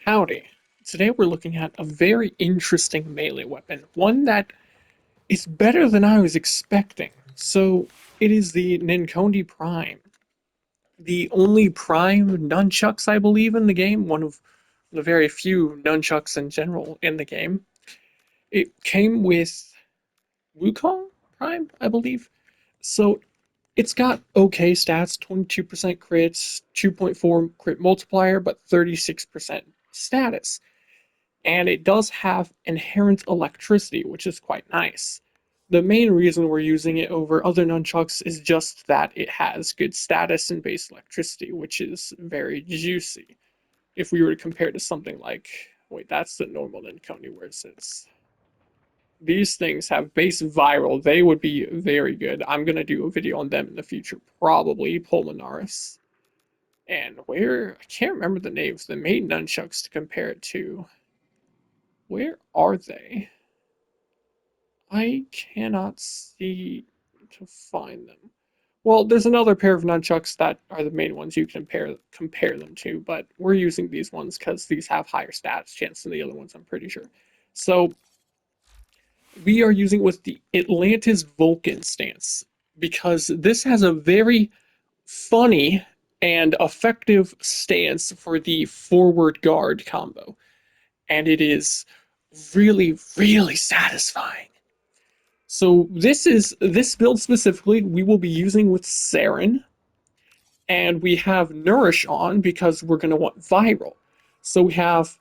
Howdy. Today we're looking at a very interesting melee weapon, one that is better than I was expecting. So, it is the Ninkondi Prime. The only Prime nunchucks, I believe, in the game, one of the very few nunchucks in general in the game. It came with Wukong Prime, I believe. So, it's got okay stats, 22% crits, 2.4 crit multiplier, but 36% status. And it does have inherent electricity, which is quite nice. The main reason we're using it over other nunchucks is just that it has good status and base electricity, which is very juicy. If we were to compare to something like, wait, that's the normal Ninkondi where it sits. These things have base viral, they would be very good. I'm gonna do a video on them in the future, probably Pulmonaris. And where, I can't remember the names, the main nunchucks to compare it to. Where are they? I cannot see to find them. Well, there's another pair of nunchucks that are the main ones you can compare them to, but we're using these ones because these have higher stats chance than the other ones, I'm pretty sure. So we are using with the Atlantis Vulcan stance because this has a very funny and effective stance for the forward guard combo, and it is really, really satisfying. So this build specifically we will be using with Saryn, and we have Nourish on because we're gonna want viral. So we have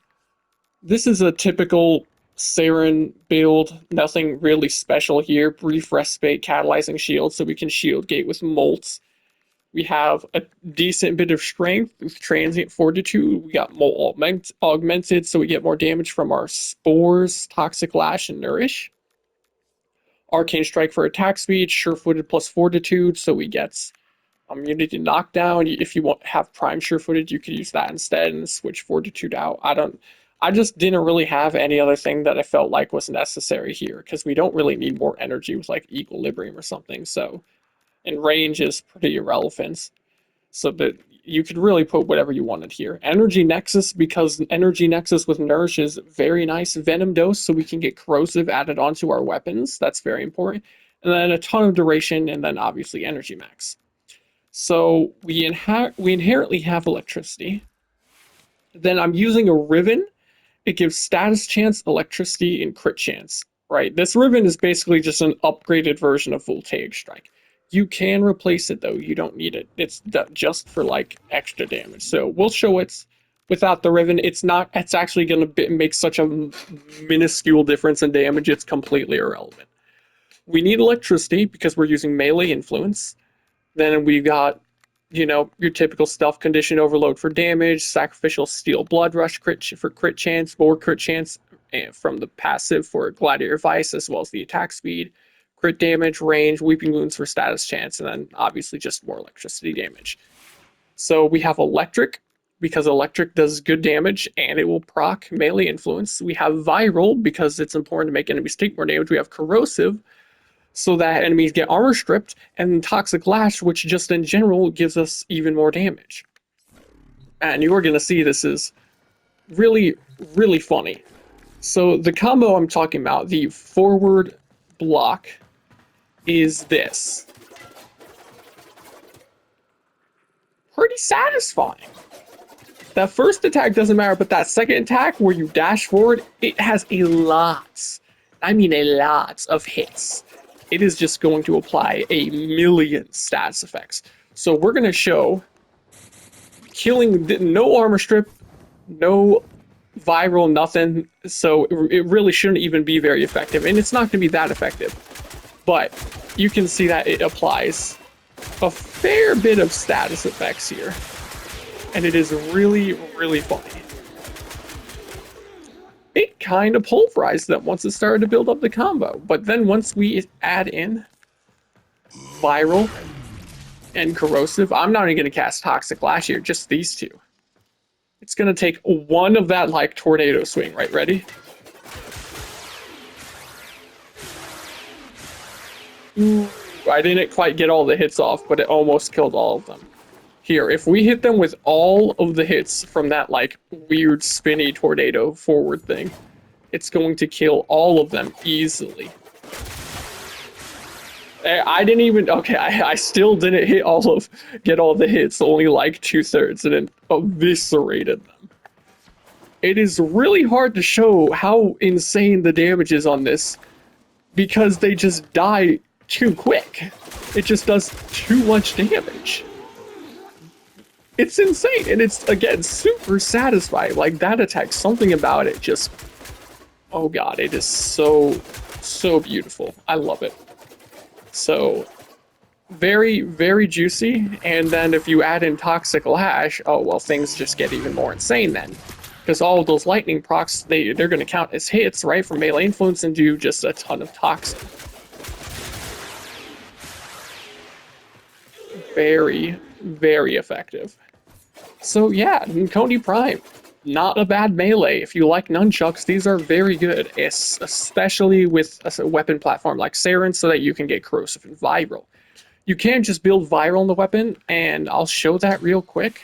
this is a typical Saryn build, nothing really special here. Brief respite, catalyzing shield, so we can shield gate with molts. We have a decent bit of strength with transient fortitude. We got molt augmented, so we get more damage from our spores, toxic lash, and nourish. Arcane Strike for attack speed, sure-footed plus fortitude, so we get immunity knockdown. If you want have prime sure-footed, you could use that instead and switch fortitude out. I just didn't really have any other thing that I felt like was necessary here because we don't really need more energy with like equilibrium or something. So, and range is pretty irrelevant. So that you could really put whatever you wanted here. Energy Nexus, because Energy Nexus with Nourish is very nice. Venom Dose, so we can get corrosive added onto our weapons. That's very important. And then a ton of duration, and then obviously Energy Max. So we inherently have electricity. Then I'm using a Riven. It gives status chance, electricity, and crit chance. Right? This Riven is basically just an upgraded version of Voltaic Strike. You can replace it though, you don't need it. It's just for like extra damage. So we'll show it without the Riven. It's actually going to make such a minuscule difference in damage, it's completely irrelevant. We need electricity because we're using melee influence. Then we got, your typical stealth condition overload for damage, sacrificial steel blood rush crit for crit chance, more crit chance from the passive for gladiator vice, as well as the attack speed, crit damage, range, weeping wounds for status chance, and then obviously just more electricity damage. So we have electric because electric does good damage and it will proc melee influence. We have viral because it's important to make enemies take more damage. We have corrosive so that enemies get armor stripped, and Toxic Lash, which just in general gives us even more damage. And you're going to see this is really, really funny. So the combo I'm talking about, the forward block, is this. Pretty satisfying. That first attack doesn't matter, but that second attack where you dash forward, it has a lot, I mean a lot of hits. It is just going to apply a million stats effects. So we're going to show killing, no armor strip, no viral, nothing. So it really shouldn't even be very effective. And it's not going to be that effective. But you can see that it applies a fair bit of status effects here. And it is really, really funny. It kind of pulverized them once it started to build up the combo. But then once we add in viral and corrosive, I'm not even going to cast Toxic Lash here, just these two. It's going to take one of that like tornado swing, right? Ready? Ooh, I didn't quite get all the hits off, but it almost killed all of them. Here, if we hit them with all of the hits from that, like, weird spinny tornado forward thing, it's going to kill all of them easily. I didn't even, okay, I still didn't get all the hits, only like 2/3, and it eviscerated them. It is really hard to show how insane the damage is on this, because they just die too quick. It just does too much damage. It's insane, and it's, again, super satisfying. Like, that attack, something about it just, oh god, it is so, so beautiful. I love it. So, very, very juicy, and then if you add in Toxic Lash, oh, well, things just get even more insane then. Because all of those lightning procs, they're going to count as hits, right, from melee influence and do just a ton of toxin. Very, very effective. So yeah, Ninkondi Prime. Not a bad melee. If you like nunchucks, these are very good, especially with a weapon platform like Saryn, so that you can get corrosive and viral. You can just build viral on the weapon, and I'll show that real quick.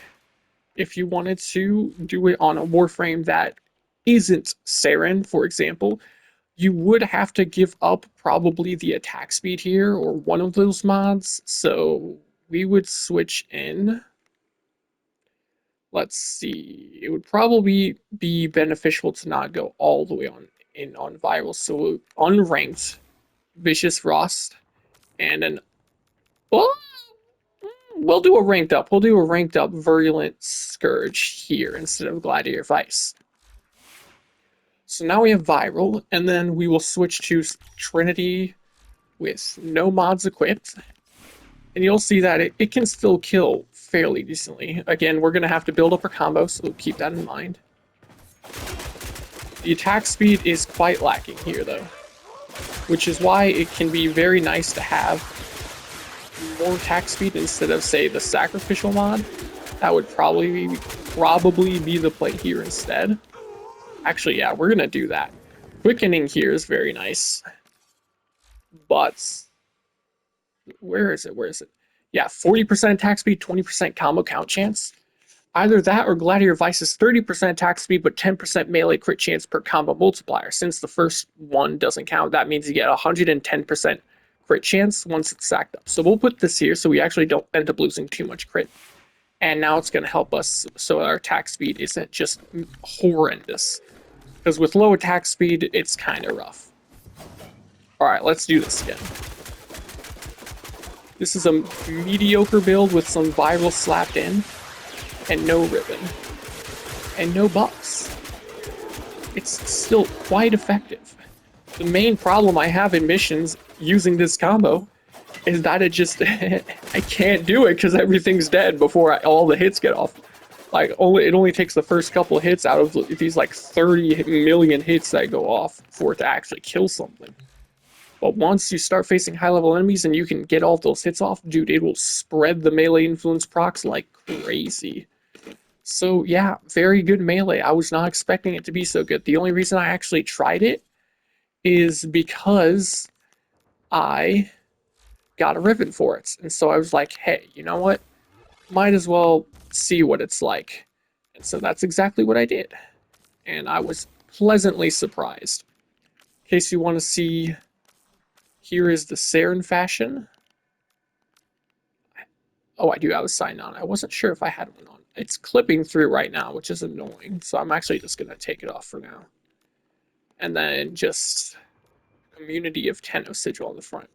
If you wanted to do it on a Warframe that isn't Saryn, for example, you would have to give up probably the attack speed here, or one of those mods, so we would switch in. Let's see, it would probably be beneficial to not go all the way on viral, so unranked Vicious Frost, and an, well, we'll do a ranked up. We'll do a ranked up Virulent Scourge here instead of Gladiator Vice. So now we have viral, and then we will switch to Trinity with no mods equipped, and you'll see that it can still kill fairly decently. Again, we're going to have to build up our combo, so keep that in mind. The attack speed is quite lacking here, though, which is why it can be very nice to have more attack speed instead of, say, the sacrificial mod. That would probably be the play here instead. Actually, yeah, we're going to do that. Quickening here is very nice, but where is it? Yeah, 40% attack speed, 20% combo count chance. Either that or Gladiator Vice's 30% attack speed, but 10% melee crit chance per combo multiplier. Since the first one doesn't count, that means you get 110% crit chance once it's stacked up. So we'll put this here so we actually don't end up losing too much crit. And now it's going to help us so our attack speed isn't just horrendous. Because with low attack speed, it's kind of rough. Alright, let's do this again. This is a mediocre build with some viral slapped in, and no ribbon, and no buffs. It's still quite effective. The main problem I have in missions using this combo is that it just, I can't do it because everything's dead before all the hits get off. Like, it only takes the first couple hits out of these like 30 million hits that go off for it to actually kill something. But once you start facing high-level enemies and you can get all those hits off, dude, it will spread the melee influence procs like crazy. So yeah, very good melee. I was not expecting it to be so good. The only reason I actually tried it is because I got a ribbon for it. And so I was like, hey, you know what? Might as well see what it's like. And so that's exactly what I did. And I was pleasantly surprised. In case you want to see, here is the Saryn fashion. Oh, I do have a sign on. I wasn't sure if I had one on. It's clipping through right now, which is annoying. So I'm actually just going to take it off for now. And then just community of Tenno sigil on the front.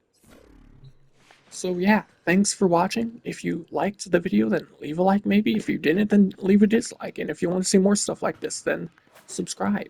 So yeah, thanks for watching. If you liked the video, then leave a like maybe. If you didn't, then leave a dislike. And if you want to see more stuff like this, then subscribe.